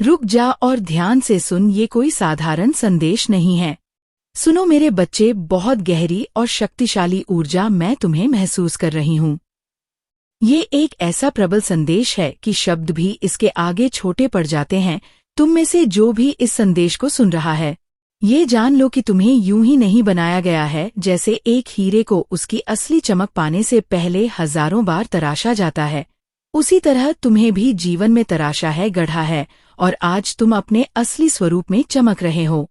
रुक जा और ध्यान से सुन, ये कोई साधारण संदेश नहीं है। सुनो मेरे बच्चे, बहुत गहरी और शक्तिशाली ऊर्जा मैं तुम्हें महसूस कर रही हूँ। ये एक ऐसा प्रबल संदेश है कि शब्द भी इसके आगे छोटे पड़ जाते हैं। तुम में से जो भी इस संदेश को सुन रहा है, ये जान लो कि तुम्हें यूं ही नहीं बनाया गया है जैसे एक हीरे को उसकी असली चमक पाने से पहले हजारों बार तराशा जाता है, उसी तरह तुम्हें भी जीवन में तराशा है, गढ़ा है, और आज तुम अपने असली स्वरूप में चमक रहे हो।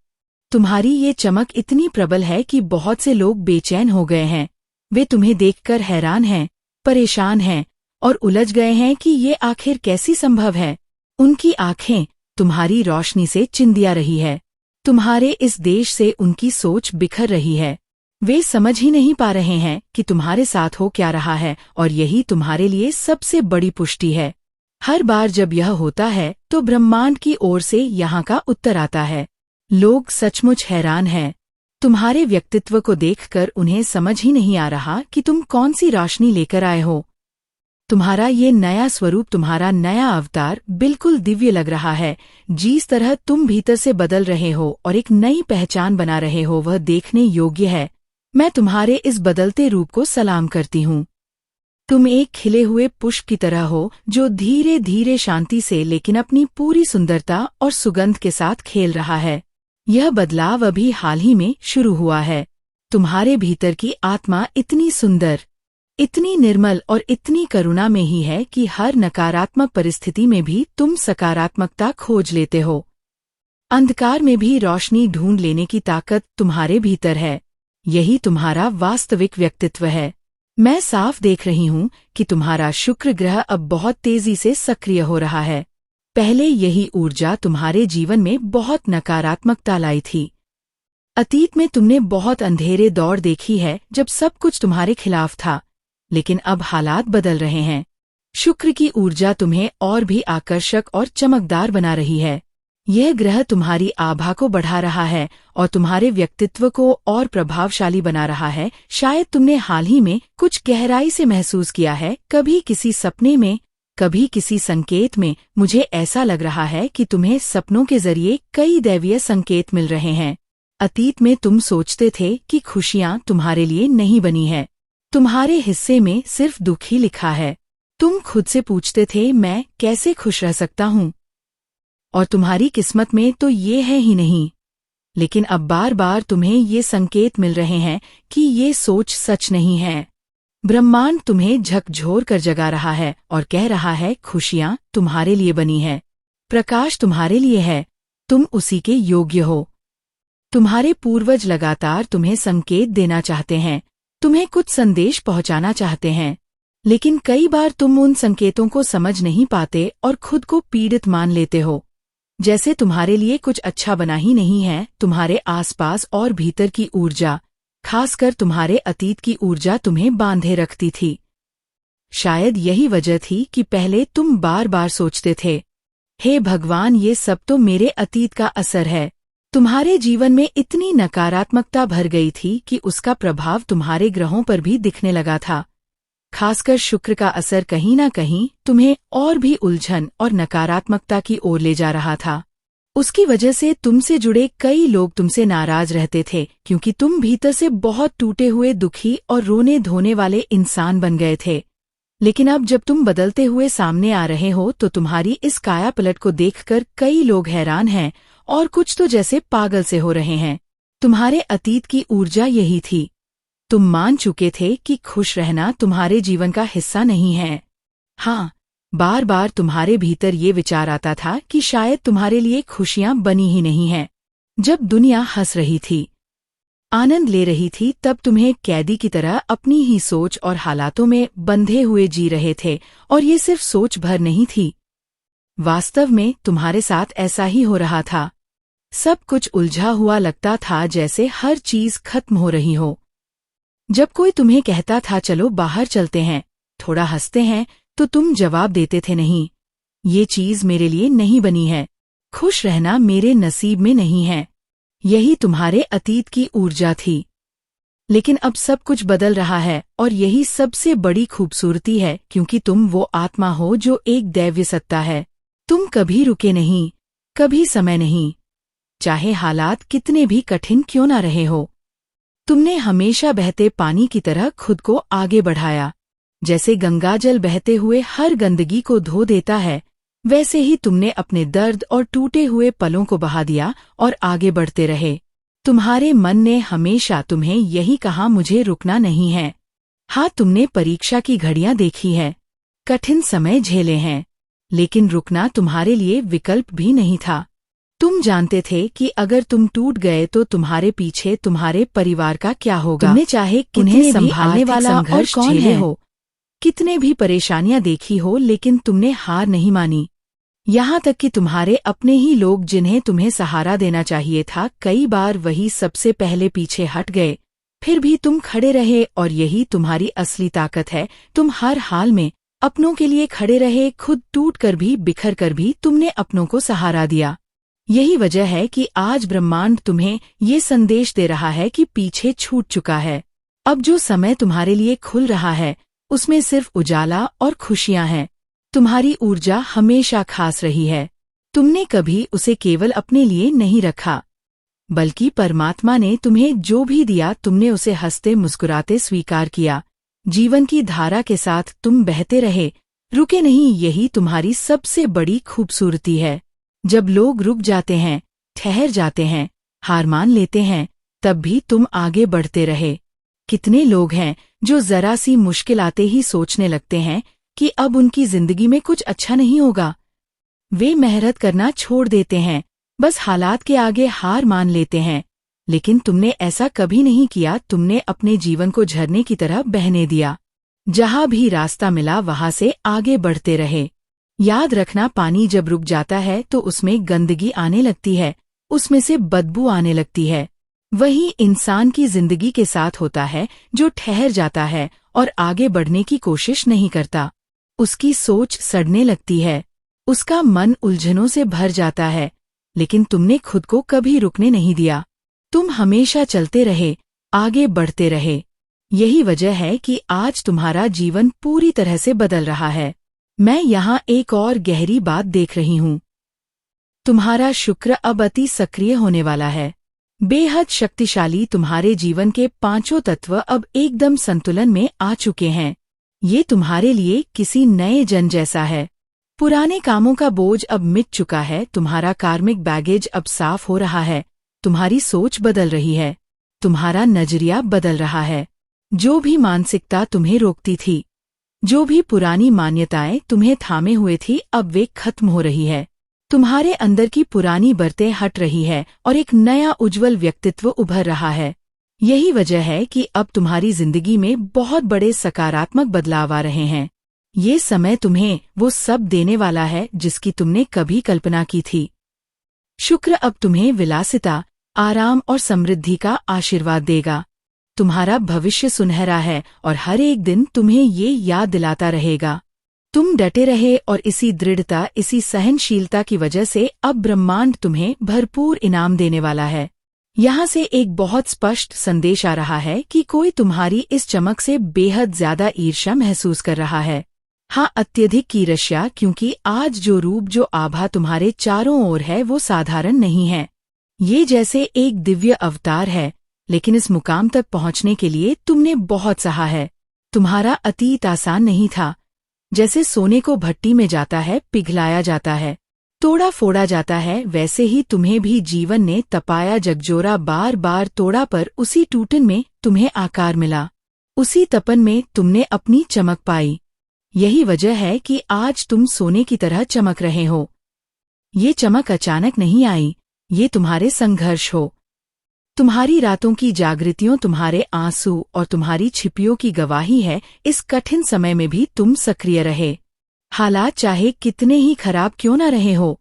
तुम्हारी ये चमक इतनी प्रबल है कि बहुत से लोग बेचैन हो गए हैं। वे तुम्हें देखकर हैरान हैं, परेशान हैं और उलझ गए हैं कि ये आखिर कैसी संभव है। उनकी आंखें तुम्हारी रोशनी से चिंदिया रही है। तुम्हारे इस देश से उनकी सोच बिखर रही है। वे समझ ही नहीं पा रहे हैं कि तुम्हारे साथ हो क्या रहा है, और यही तुम्हारे लिए सबसे बड़ी पुष्टि है। हर बार जब यह होता है तो ब्रह्मांड की ओर से यहाँ का उत्तर आता है। लोग सचमुच हैरान हैं। तुम्हारे व्यक्तित्व को देखकर उन्हें समझ ही नहीं आ रहा कि तुम कौन सी रोशनी लेकर आए हो। तुम्हारा ये नया स्वरूप, तुम्हारा नया अवतार बिल्कुल दिव्य लग रहा है। जिस तरह तुम भीतर से बदल रहे हो और एक नई पहचान बना रहे हो, वह देखने योग्य है। मैं तुम्हारे इस बदलते रूप को सलाम करती हूँ। तुम एक खिले हुए पुष्प की तरह हो जो धीरे धीरे शांति से लेकिन अपनी पूरी सुंदरता और सुगंध के साथ खेल रहा है। यह बदलाव अभी हाल ही में शुरू हुआ है। तुम्हारे भीतर की आत्मा इतनी सुंदर, इतनी निर्मल और इतनी करुणा में ही है कि हर नकारात्मक परिस्थिति में भी तुम सकारात्मकता खोज लेते हो। अंधकार में भी रोशनी ढूंढ लेने की ताकत तुम्हारे भीतर है। यही तुम्हारा वास्तविक व्यक्तित्व है। मैं साफ देख रही हूँ कि तुम्हारा शुक्र ग्रह अब बहुत तेजी से सक्रिय हो रहा है। पहले यही ऊर्जा तुम्हारे जीवन में बहुत नकारात्मकता लाई थी। अतीत में तुमने बहुत अंधेरे दौर देखी है जब सब कुछ तुम्हारे खिलाफ था, लेकिन अब हालात बदल रहे हैं। शुक्र की ऊर्जा तुम्हें और भी आकर्षक और चमकदार बना रही है। यह ग्रह तुम्हारी आभा को बढ़ा रहा है और तुम्हारे व्यक्तित्व को और प्रभावशाली बना रहा है। शायद तुमने हाल ही में कुछ गहराई से महसूस किया है, कभी किसी सपने में, कभी किसी संकेत में। मुझे ऐसा लग रहा है कि तुम्हें सपनों के जरिए कई दैवीय संकेत मिल रहे हैं। अतीत में तुम सोचते थे कि खुशियां तुम्हारे लिए नहीं बनी है, तुम्हारे हिस्से में सिर्फ दुख ही लिखा है। तुम खुद से पूछते थे, मैं कैसे खुश रह सकता हूँ, और तुम्हारी किस्मत में तो ये है ही नहीं। लेकिन अब बार बार तुम्हें ये संकेत मिल रहे हैं कि ये सोच सच नहीं है। ब्रह्मांड तुम्हें झकझोर कर जगा रहा है और कह रहा है, खुशियां तुम्हारे लिए बनी है, प्रकाश तुम्हारे लिए है, तुम उसी के योग्य हो। तुम्हारे पूर्वज लगातार तुम्हें संकेत देना चाहते हैं, तुम्हें कुछ संदेश पहुंचाना चाहते हैं, लेकिन कई बार तुम उन संकेतों को समझ नहीं पाते और खुद को पीड़ित मान लेते हो, जैसे तुम्हारे लिए कुछ अच्छा बना ही नहीं है। तुम्हारे आसपास और भीतर की ऊर्जा, खासकर तुम्हारे अतीत की ऊर्जा, तुम्हें बांधे रखती थी। शायद यही वजह थी कि पहले तुम बार बार सोचते थे, हे भगवान, ये सब तो मेरे अतीत का असर है। तुम्हारे जीवन में इतनी नकारात्मकता भर गई थी कि उसका प्रभाव तुम्हारे ग्रहों पर भी दिखने लगा था। खासकर शुक्र का असर कहीं न कहीं तुम्हें और भी उलझन और नकारात्मकता की ओर ले जा रहा था। उसकी वजह से तुमसे जुड़े कई लोग तुमसे नाराज रहते थे, क्योंकि तुम भीतर से बहुत टूटे हुए, दुखी और रोने धोने वाले इंसान बन गए थे। लेकिन अब जब तुम बदलते हुए सामने आ रहे हो तो तुम्हारी इस काया पलट को देखकर कई लोग हैरान हैं और कुछ तो जैसे पागल से हो रहे हैं। तुम्हारे अतीत की ऊर्जा यही थी। तुम मान चुके थे कि खुश रहना तुम्हारे जीवन का हिस्सा नहीं है। हाँ, बार बार तुम्हारे भीतर ये विचार आता था कि शायद तुम्हारे लिए खुशियां बनी ही नहीं हैं। जब दुनिया हंस रही थी, आनंद ले रही थी, तब तुम्हें कैदी की तरह अपनी ही सोच और हालातों में बंधे हुए जी रहे थे। और ये सिर्फ सोच भर नहीं थी, वास्तव में तुम्हारे साथ ऐसा ही हो रहा था। सब कुछ उलझा हुआ लगता था, जैसे हर चीज खत्म हो रही हो। जब कोई तुम्हें कहता था, चलो बाहर चलते हैं, थोड़ा हंसते हैं, तो तुम जवाब देते थे, नहीं, ये चीज मेरे लिए नहीं बनी है, खुश रहना मेरे नसीब में नहीं है। यही तुम्हारे अतीत की ऊर्जा थी। लेकिन अब सब कुछ बदल रहा है, और यही सबसे बड़ी खूबसूरती है, क्योंकि तुम वो आत्मा हो जो एक दैव्य सत्ता है। तुम कभी रुके नहीं, कभी समय नहीं, चाहे हालात कितने भी कठिन क्यों ना रहे हो। तुमने हमेशा बहते पानी की तरह खुद को आगे बढ़ाया। जैसे गंगाजल बहते हुए हर गंदगी को धो देता है, वैसे ही तुमने अपने दर्द और टूटे हुए पलों को बहा दिया और आगे बढ़ते रहे। तुम्हारे मन ने हमेशा तुम्हें यही कहा, मुझे रुकना नहीं है। हाँ, तुमने परीक्षा की घड़ियां देखी है, कठिन समय झेले हैं, लेकिन रुकना तुम्हारे लिए विकल्प भी नहीं था। तुम जानते थे कि अगर तुम टूट गए तो तुम्हारे पीछे तुम्हारे परिवार का क्या होगा। तुमने चाहे कितने संभालने वाला और कौन है हो, कितने भी परेशानियां देखी हो, लेकिन तुमने हार नहीं मानी। यहाँ तक कि तुम्हारे अपने ही लोग जिन्हें तुम्हें सहारा देना चाहिए था, कई बार वही सबसे पहले पीछे हट गए। फिर भी तुम खड़े रहे और यही तुम्हारी असली ताकत है। तुम हर हाल में अपनों के लिए खड़े रहे, खुद टूट कर भी, बिखर कर भी तुमने अपनों को सहारा दिया। यही वजह है कि आज ब्रह्मांड तुम्हें ये संदेश दे रहा है कि पीछे छूट चुका है। अब जो समय तुम्हारे लिए खुल रहा है, उसमें सिर्फ उजाला और खुशियां हैं। तुम्हारी ऊर्जा हमेशा खास रही है। तुमने कभी उसे केवल अपने लिए नहीं रखा, बल्कि परमात्मा ने तुम्हें जो भी दिया, तुमने उसे हंसते मुस्कुराते स्वीकार किया। जीवन की धारा के साथ तुम बहते रहे, रुके नहीं। यही तुम्हारी सबसे बड़ी खूबसूरती है। जब लोग रुक जाते हैं, ठहर जाते हैं, हार मान लेते हैं, तब भी तुम आगे बढ़ते रहे। कितने लोग हैं जो जरा सी मुश्किल आते ही सोचने लगते हैं कि अब उनकी जिंदगी में कुछ अच्छा नहीं होगा। वे मेहनत करना छोड़ देते हैं, बस हालात के आगे हार मान लेते हैं। लेकिन तुमने ऐसा कभी नहीं किया। तुमने अपने जीवन को झरने की तरह बहने दिया। जहां भी रास्ता मिला वहां से आगे बढ़ते रहे। याद रखना, पानी जब रुक जाता है तो उसमें गंदगी आने लगती है, उसमें से बदबू आने लगती है। वही इंसान की जिंदगी के साथ होता है जो ठहर जाता है और आगे बढ़ने की कोशिश नहीं करता। उसकी सोच सड़ने लगती है, उसका मन उलझनों से भर जाता है। लेकिन तुमने खुद को कभी रुकने नहीं दिया। तुम हमेशा चलते रहे, आगे बढ़ते रहे। यही वजह है कि आज तुम्हारा जीवन पूरी तरह से बदल रहा है। मैं यहाँ एक और गहरी बात देख रही हूँ। तुम्हारा शुक्र अब अति सक्रिय होने वाला है, बेहद शक्तिशाली। तुम्हारे जीवन के पांचों तत्व अब एकदम संतुलन में आ चुके हैं। ये तुम्हारे लिए किसी नए जन्म जैसा है। पुराने कामों का बोझ अब मिट चुका है। तुम्हारा कार्मिक बैगेज अब साफ हो रहा है। तुम्हारी सोच बदल रही है, तुम्हारा नजरिया बदल रहा है। जो भी मानसिकता तुम्हें रोकती थी, जो भी पुरानी मान्यताएं तुम्हें थामे हुए थी, अब वे खत्म हो रही है। तुम्हारे अंदर की पुरानी बरतें हट रही है और एक नया उज्जवल व्यक्तित्व उभर रहा है। यही वजह है कि अब तुम्हारी जिंदगी में बहुत बड़े सकारात्मक बदलाव आ रहे हैं। ये समय तुम्हें वो सब देने वाला है जिसकी तुमने कभी कल्पना की थी। शुक्र अब तुम्हें विलासिता, आराम और समृद्धि का आशीर्वाद देगा। तुम्हारा भविष्य सुनहरा है और हर एक दिन तुम्हें ये याद दिलाता रहेगा। तुम डटे रहे और इसी दृढ़ता, इसी सहनशीलता की वजह से अब ब्रह्मांड तुम्हें भरपूर इनाम देने वाला है। यहाँ से एक बहुत स्पष्ट संदेश आ रहा है कि कोई तुम्हारी इस चमक से बेहद ज्यादा ईर्ष्या महसूस कर रहा है। हाँ, अत्यधिक ईर्ष्या, क्योंकि आज जो रूप, जो आभा तुम्हारे चारों ओर है, वो साधारण नहीं है। ये जैसे एक दिव्य अवतार है। लेकिन इस मुकाम तक पहुंचने के लिए तुमने बहुत सहा है। तुम्हारा अतीत आसान नहीं था। जैसे सोने को भट्टी में जाता है, पिघलाया जाता है, तोड़ा फोड़ा जाता है, वैसे ही तुम्हें भी जीवन ने तपाया, जगजोरा, बार बार तोड़ा, पर उसी टूटन में तुम्हें आकार मिला। उसी तपन में तुमने अपनी चमक पाई। यही वजह है कि आज तुम सोने की तरह चमक रहे हो। ये चमक अचानक नहीं आई, ये तुम्हारे संघर्ष हो, तुम्हारी रातों की जागृतियों, तुम्हारे आंसू और तुम्हारी छिपियों की गवाही है। इस कठिन समय में भी तुम सक्रिय रहे। हालात चाहे कितने ही खराब क्यों न रहे हो,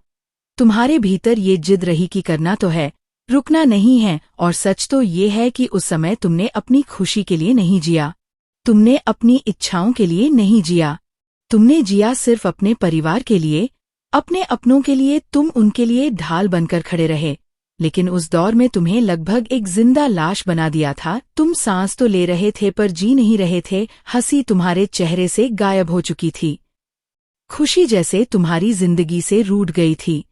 तुम्हारे भीतर ये जिद रही कि करना तो है, रुकना नहीं है। और सच तो ये है कि उस समय तुमने अपनी खुशी के लिए नहीं जिया, तुमने अपनी इच्छाओं के लिए नहीं जिया, तुमने जिया सिर्फ अपने परिवार के लिए, अपने अपनों के लिए। तुम उनके लिए ढाल बनकर खड़े रहे। लेकिन उस दौर में तुम्हें लगभग एक जिंदा लाश बना दिया था। तुम सांस तो ले रहे थे पर जी नहीं रहे थे। हंसी तुम्हारे चेहरे से गायब हो चुकी थी, खुशी जैसे तुम्हारी जिंदगी से रूठ गई थी।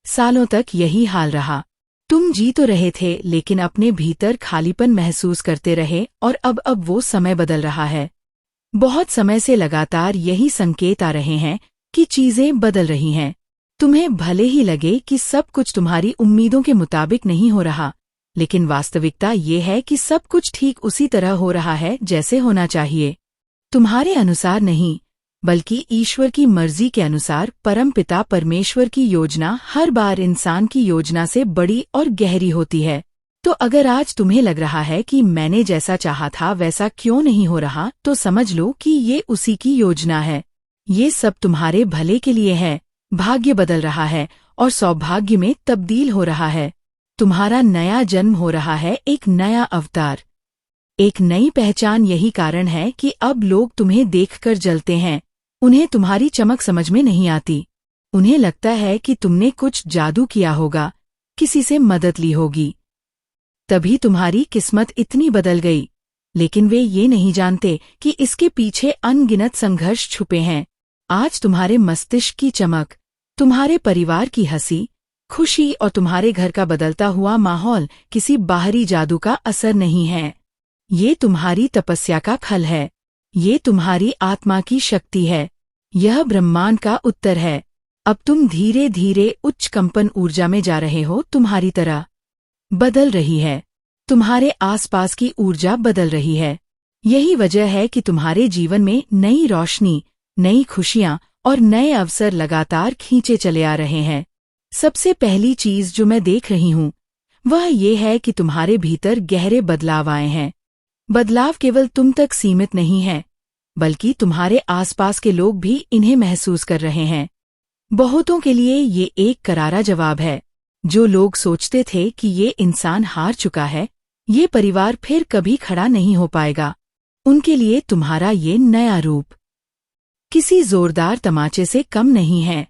सालों तक यही हाल रहा। तुम जी तो रहे थे, लेकिन अपने भीतर खालीपन महसूस करते रहे, और अब वो समय बदल रहा है। बहुत समय से लगातार यही संकेत आ रहे हैं कि चीजें बदल रही हैं। तुम्हें भले ही लगे कि सब कुछ तुम्हारी उम्मीदों के मुताबिक नहीं हो रहा, लेकिन वास्तविकता ये है कि सब कुछ ठीक उसी तरह हो रहा है जैसे होना चाहिए। तुम्हारे अनुसार नहीं, बल्कि ईश्वर की मर्जी के अनुसार। परमपिता परमेश्वर की योजना हर बार इंसान की योजना से बड़ी और गहरी होती है। तो अगर आज तुम्हें लग रहा है कि मैंने जैसा चाहा था वैसा क्यों नहीं हो रहा, तो समझ लो कि ये उसी की योजना है। ये सब तुम्हारे भले के लिए है। भाग्य बदल रहा है और सौभाग्य में तब्दील हो रहा है। तुम्हारा नया जन्म हो रहा है, एक नया अवतार, एक नई पहचान। यही कारण है कि अब लोग तुम्हें देखकर जलते हैं। उन्हें तुम्हारी चमक समझ में नहीं आती। उन्हें लगता है कि तुमने कुछ जादू किया होगा, किसी से मदद ली होगी, तभी तुम्हारी किस्मत इतनी बदल गई। लेकिन वे ये नहीं जानते कि इसके पीछे अनगिनत संघर्ष छुपे हैं। आज तुम्हारे मस्तिष्क की चमक, तुम्हारे परिवार की हंसी खुशी और तुम्हारे घर का बदलता हुआ माहौल किसी बाहरी जादू का असर नहीं है। ये तुम्हारी तपस्या का फल है। ये तुम्हारी आत्मा की शक्ति है। यह ब्रह्मांड का उत्तर है। अब तुम धीरे धीरे उच्च कंपन ऊर्जा में जा रहे हो। तुम्हारी तरह बदल रही है। तुम्हारे आसपास की ऊर्जा बदल रही है। यही वजह है कि तुम्हारे जीवन में नई रोशनी, नई खुशियां और नए अवसर लगातार खींचे चले आ रहे हैं। सबसे पहली चीज जो मैं देख रही हूं वह ये है कि तुम्हारे भीतर गहरे बदलाव आए हैं। बदलाव केवल तुम तक सीमित नहीं है, बल्कि तुम्हारे आसपास के लोग भी इन्हें महसूस कर रहे हैं। बहुतों के लिए ये एक करारा जवाब है। जो लोग सोचते थे कि ये इंसान हार चुका है, ये परिवार फिर कभी खड़ा नहीं हो पाएगा, उनके लिए तुम्हारा ये नया रूप किसी जोरदार तमाचे से कम नहीं है।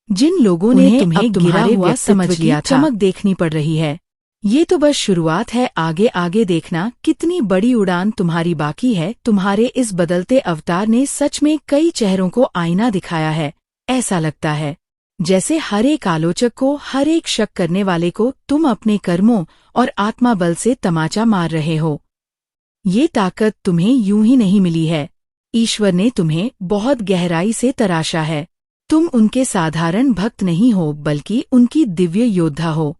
जिन लोगों ने तुम्हें गिरा हुआ समझ लिया था, चमक देखनी पड़ रही है। ये तो बस शुरुआत है। आगे आगे देखना कितनी बड़ी उड़ान तुम्हारी बाकी है। तुम्हारे इस बदलते अवतार ने सच में कई चेहरों को आईना दिखाया है। ऐसा लगता है जैसे हर एक आलोचक को, हर एक शक करने वाले को तुम अपने कर्मों और आत्मा बल से तमाचा मार रहे हो। ये ताकत तुम्हें यूं ही नहीं मिली है। ईश्वर ने तुम्हें बहुत गहराई से तराशा है। तुम उनके साधारण भक्त नहीं हो, बल्कि उनकी दिव्य योद्धा हो।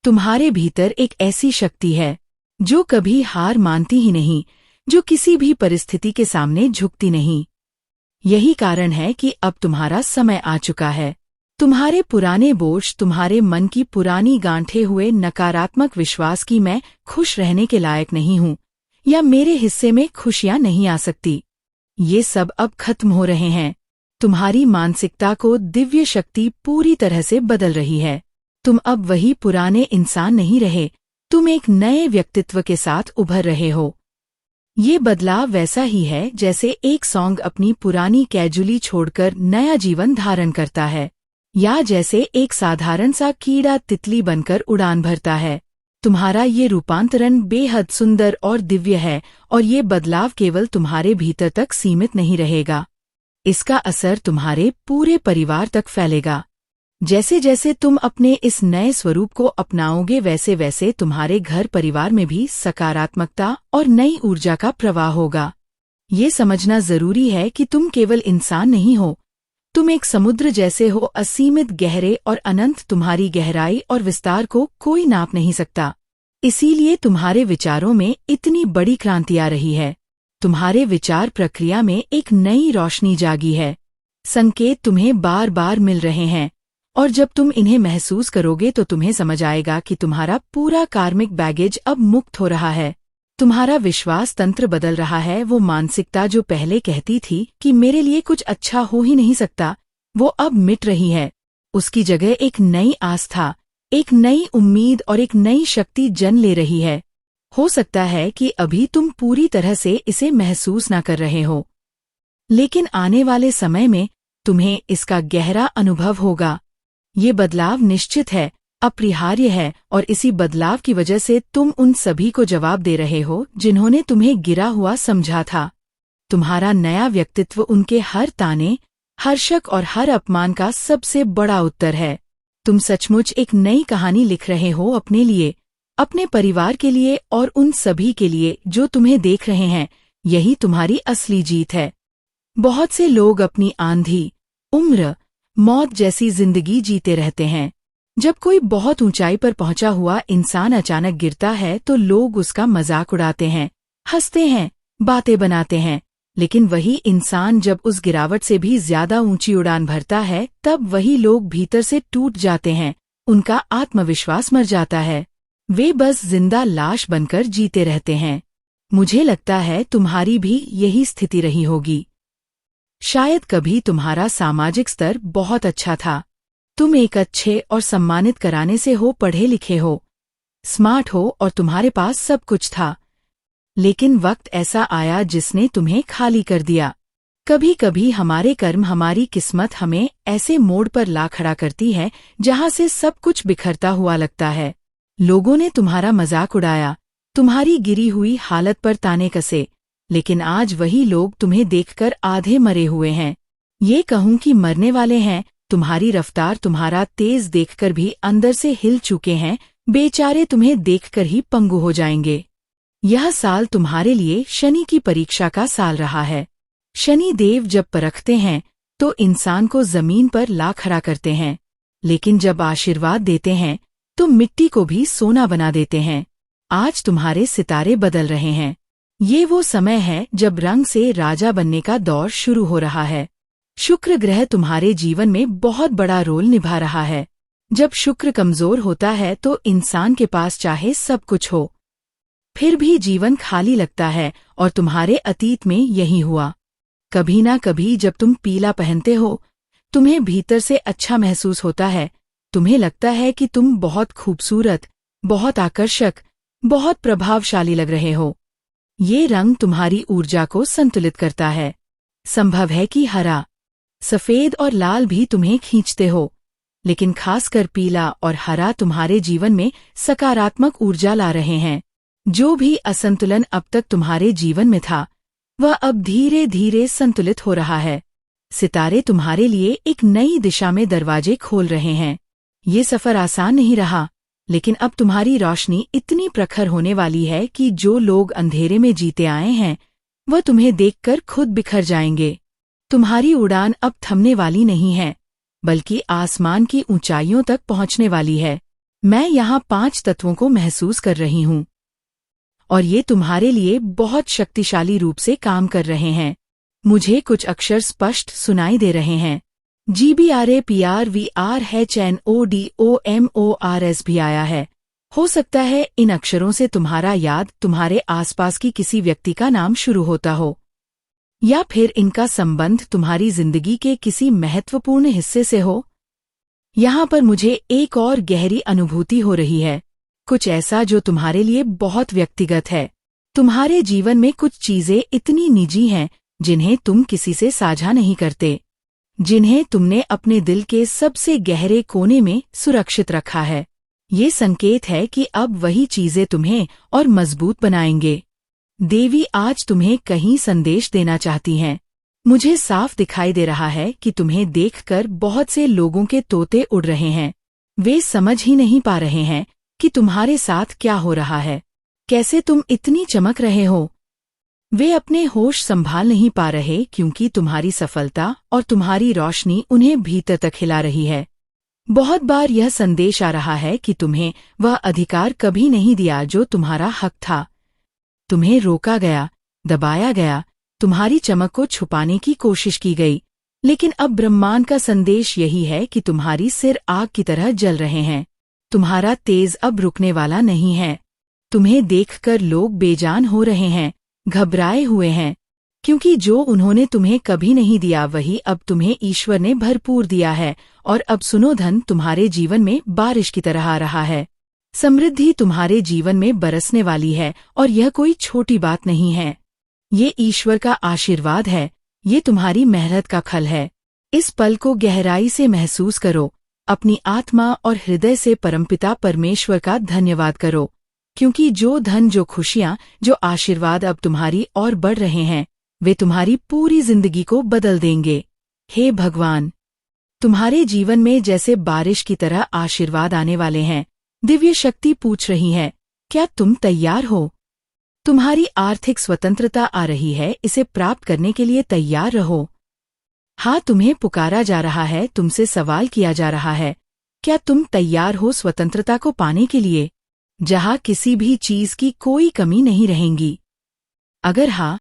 तुम्हारे भीतर एक ऐसी शक्ति है जो कभी हार मानती ही नहीं, जो किसी भी परिस्थिति के सामने झुकती नहीं। यही कारण है कि अब तुम्हारा समय आ चुका है। तुम्हारे पुराने बोझ, तुम्हारे मन की पुरानी गांठे हुए नकारात्मक विश्वास की मैं खुश रहने के लायक नहीं हूं, या मेरे हिस्से में खुशियां नहीं आ सकती, ये सब अब खत्म हो रहे हैं। तुम्हारी मानसिकता को दिव्य शक्ति पूरी तरह से बदल रही है। तुम अब वही पुराने इंसान नहीं रहे, तुम एक नए व्यक्तित्व के साथ उभर रहे हो। ये बदलाव वैसा ही है जैसे एक सॉन्ग अपनी पुरानी कैजुअली छोड़कर नया जीवन धारण करता है, या जैसे एक साधारण सा कीड़ा तितली बनकर उड़ान भरता है। तुम्हारा ये रूपांतरण बेहद सुंदर और दिव्य है, और ये बदलाव केवल तुम्हारे भीतर तक सीमित नहीं रहेगा। इसका असर तुम्हारे पूरे परिवार तक फैलेगा। जैसे जैसे तुम अपने इस नए स्वरूप को अपनाओगे, वैसे वैसे तुम्हारे घर परिवार में भी सकारात्मकता और नई ऊर्जा का प्रवाह होगा। ये समझना जरूरी है कि तुम केवल इंसान नहीं हो, तुम एक समुद्र जैसे हो, असीमित गहरे और अनंत। तुम्हारी गहराई और विस्तार को कोई नाप नहीं सकता। इसीलिए तुम्हारे विचारों में इतनी बड़ी क्रांति आ रही है। तुम्हारे विचार प्रक्रिया में एक नई रोशनी जागी है। संकेत तुम्हें बार बार मिल रहे हैं, और जब तुम इन्हें महसूस करोगे तो तुम्हें समझ आएगा कि तुम्हारा पूरा कार्मिक बैगेज अब मुक्त हो रहा है। तुम्हारा विश्वास तंत्र बदल रहा है। वो मानसिकता जो पहले कहती थी कि मेरे लिए कुछ अच्छा हो ही नहीं सकता, वो अब मिट रही है। उसकी जगह एक नई आस्था, एक नई उम्मीद और एक नई शक्ति जन्म ले रही है। हो सकता है कि अभी तुम पूरी तरह से इसे महसूस ना कर रहे हो, लेकिन आने वाले समय में तुम्हें इसका गहरा अनुभव होगा। ये बदलाव निश्चित है, अपरिहार्य है, और इसी बदलाव की वजह से तुम उन सभी को जवाब दे रहे हो जिन्होंने तुम्हें गिरा हुआ समझा था। तुम्हारा नया व्यक्तित्व उनके हर ताने, हर शक और हर अपमान का सबसे बड़ा उत्तर है। तुम सचमुच एक नई कहानी लिख रहे हो अपने लिए, अपने परिवार के लिए और उन सभी के लिए जो तुम्हें देख रहे हैं। यही तुम्हारी असली जीत है। बहुत से लोग अपनी आंधी, उम्र, मौत जैसी जिंदगी जीते रहते हैं। जब कोई बहुत ऊंचाई पर पहुंचा हुआ इंसान अचानक गिरता है तो लोग उसका मजाक उड़ाते हैं, हंसते हैं, बातें बनाते हैं। लेकिन वही इंसान जब उस गिरावट से भी ज्यादा ऊंची उड़ान भरता है, तब वही लोग भीतर से टूट जाते हैं, उनका आत्मविश्वास मर जाता है। वे बस जिंदा लाश बनकर जीते रहते हैं। मुझे लगता है तुम्हारी भी यही स्थिति रही होगी। शायद कभी तुम्हारा सामाजिक स्तर बहुत अच्छा था। तुम एक अच्छे और सम्मानित घराने से हो, पढ़े लिखे हो, स्मार्ट हो और तुम्हारे पास सब कुछ था। लेकिन वक्त ऐसा आया जिसने तुम्हें खाली कर दिया। कभी कभी हमारे कर्म, हमारी किस्मत हमें ऐसे मोड़ पर ला खड़ा करती है जहां से सब कुछ बिखरता हुआ लगता है। लोगों ने तुम्हारा मजाक उड़ाया, तुम्हारी गिरी हुई हालत पर ताने कसे, लेकिन आज वही लोग तुम्हें देखकर आधे मरे हुए हैं। ये कहूं कि मरने वाले हैं। तुम्हारी रफ्तार, तुम्हारा तेज देखकर भी अंदर से हिल चुके हैं। बेचारे तुम्हें देखकर ही पंगु हो जाएंगे। यह साल तुम्हारे लिए शनि की परीक्षा का साल रहा है। शनि देव जब परखते हैं तो इंसान को जमीन पर ला खड़ा करते हैं, लेकिन जब आशीर्वाद देते हैं तो मिट्टी को भी सोना बना देते हैं। आज तुम्हारे सितारे बदल रहे हैं। ये वो समय है जब रंग से राजा बनने का दौर शुरू हो रहा है। शुक्र ग्रह तुम्हारे जीवन में बहुत बड़ा रोल निभा रहा है। जब शुक्र कमजोर होता है तो इंसान के पास चाहे सब कुछ हो, फिर भी जीवन खाली लगता है, और तुम्हारे अतीत में यही हुआ। कभी ना कभी जब तुम पीला पहनते हो, तुम्हें भीतर से अच्छा महसूस होता है। तुम्हें लगता है कि तुम बहुत खूबसूरत, बहुत आकर्षक, बहुत प्रभावशाली लग रहे हो। ये रंग तुम्हारी ऊर्जा को संतुलित करता है। संभव है कि हरा, सफेद और लाल भी तुम्हें खींचते हो, लेकिन खासकर पीला और हरा तुम्हारे जीवन में सकारात्मक ऊर्जा ला रहे हैं। जो भी असंतुलन अब तक तुम्हारे जीवन में था, वह अब धीरे धीरे संतुलित हो रहा है। सितारे तुम्हारे लिए एक नई दिशा में दरवाजे खोल रहे हैं। ये सफर आसान नहीं रहा, लेकिन अब तुम्हारी रोशनी इतनी प्रखर होने वाली है कि जो लोग अंधेरे में जीते आए हैं, वह तुम्हें देखकर खुद बिखर जाएंगे। तुम्हारी उड़ान अब थमने वाली नहीं है, बल्कि आसमान की ऊंचाइयों तक पहुंचने वाली है। मैं यहाँ 5 तत्वों को महसूस कर रही हूँ, और ये तुम्हारे लिए बहुत शक्तिशाली रूप से काम कर रहे हैं। मुझे कुछ अक्षर स्पष्ट सुनाई दे रहे हैं। GBRAPRVRHNODOMORS भी आया है। हो सकता है इन अक्षरों से तुम्हारा याद तुम्हारे आसपास की किसी व्यक्ति का नाम शुरू होता हो, या फिर इनका संबंध तुम्हारी जिंदगी के किसी महत्वपूर्ण हिस्से से हो। यहाँ पर मुझे एक और गहरी अनुभूति हो रही है, कुछ ऐसा जो तुम्हारे लिए बहुत व्यक्तिगत है। तुम्हारे जीवन में कुछ चीजें इतनी निजी हैं जिन्हें तुम किसी से साझा नहीं करते, जिन्हें तुमने अपने दिल के सबसे गहरे कोने में सुरक्षित रखा है। ये संकेत है कि अब वही चीजें तुम्हें और मजबूत बनाएंगे। देवी आज तुम्हें कहीं संदेश देना चाहती हैं। मुझे साफ दिखाई दे रहा है कि तुम्हें देखकर बहुत से लोगों के तोते उड़ रहे हैं। वे समझ ही नहीं पा रहे हैं कि तुम्हारे साथ क्या हो रहा है, कैसे तुम इतनी चमक रहे हो। वे अपने होश संभाल नहीं पा रहे, क्योंकि तुम्हारी सफलता और तुम्हारी रोशनी उन्हें भीतर तक हिला रही है। बहुत बार यह संदेश आ रहा है कि तुम्हें वह अधिकार कभी नहीं दिया जो तुम्हारा हक था। तुम्हें रोका गया, दबाया गया, तुम्हारी चमक को छुपाने की कोशिश की गई। लेकिन अब ब्रह्मांड का संदेश यही है कि तुम्हारी सिर आग की तरह जल रहे हैं। तुम्हारा तेज अब रुकने वाला नहीं है। तुम्हें देखकर लोग बेजान हो रहे हैं, घबराए हुए हैं, क्योंकि जो उन्होंने तुम्हें कभी नहीं दिया वही अब तुम्हें ईश्वर ने भरपूर दिया है। और अब सुनो, धन तुम्हारे जीवन में बारिश की तरह आ रहा है। समृद्धि तुम्हारे जीवन में बरसने वाली है, और यह कोई छोटी बात नहीं है। ये ईश्वर का आशीर्वाद है, ये तुम्हारी मेहनत का फल है। इस पल को गहराई से महसूस करो, अपनी आत्मा और हृदय से परमपिता परमेश्वर का धन्यवाद करो, क्योंकि जो धन, जो खुशियाँ, जो आशीर्वाद अब तुम्हारी ओर बढ़ रहे हैं, वे तुम्हारी पूरी जिंदगी को बदल देंगे। हे भगवान, तुम्हारे जीवन में जैसे बारिश की तरह आशीर्वाद आने वाले हैं। दिव्य शक्ति पूछ रही है, क्या तुम तैयार हो? तुम्हारी आर्थिक स्वतंत्रता आ रही है, इसे प्राप्त करने के लिए तैयार रहो। हाँ, तुम्हें पुकारा जा रहा है, तुमसे सवाल किया जा रहा है, क्या तुम तैयार हो स्वतंत्रता को पाने के लिए, जहाँ किसी भी चीज की कोई कमी नहीं रहेगी? अगर हाँ,